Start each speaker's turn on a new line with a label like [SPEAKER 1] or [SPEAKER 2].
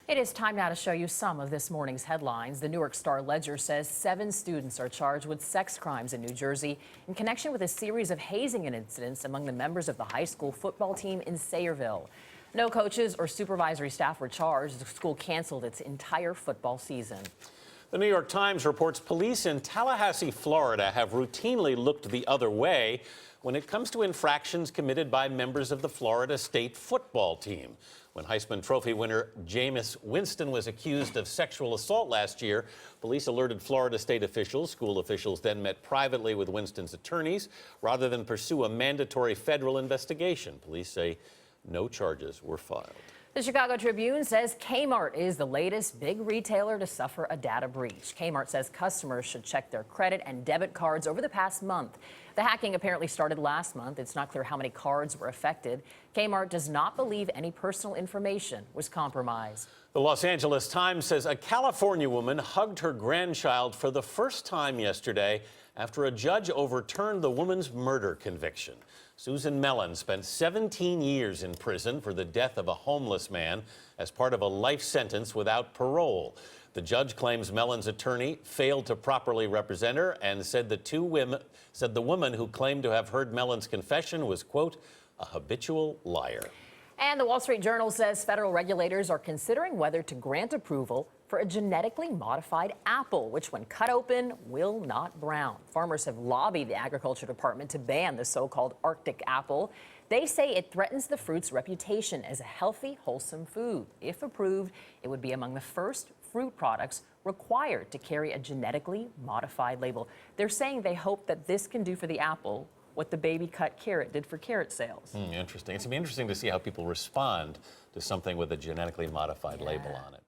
[SPEAKER 1] It is time now to show you some of this morning's headlines. The Newark Star-Ledger says 7 students are charged with sex crimes in New Jersey in connection with a series of hazing incidents among the members of the high school football team in Sayreville. No coaches or supervisory staff were charged. The school canceled its entire football season.
[SPEAKER 2] The New York Times reports police in Tallahassee, Florida have routinely looked the other way when it comes to infractions committed by members of the Florida State football team. When Heisman Trophy winner Jameis Winston was accused of sexual assault last year, police alerted Florida State officials. School officials then met privately with Winston's attorneys rather than pursue a mandatory federal investigation. Police say no charges were filed.
[SPEAKER 1] The Chicago Tribune says Kmart is the latest big retailer to suffer a data breach. Kmart says customers should check their credit and debit cards over the past month. The hacking apparently started last month. It's not clear how many cards were affected. Kmart does not believe any personal information was compromised.
[SPEAKER 2] The Los Angeles Times says a California woman hugged her grandchild for the first time yesterday after a judge overturned the woman's murder conviction. Susan Mellon spent 17 years in prison for the death of a homeless man as part of a life sentence without parole. The judge claims Mellon's attorney failed to properly represent her and said the woman who claimed to have heard Mellon's confession was, quote, a habitual liar.
[SPEAKER 1] And the Wall Street Journal says federal regulators are considering whether to grant approval for a genetically modified apple, which when cut open will not brown. Farmers have lobbied the Agriculture Department to ban the so-called Arctic apple. They say it threatens the fruit's reputation as a healthy, wholesome food. If approved, it would be among the first fruit products required to carry a genetically modified label. They're saying they hope that this can do for the apple what the baby cut carrot did for carrot sales.
[SPEAKER 2] Interesting. It's going to be interesting to see how people respond to something with a genetically modified label on it.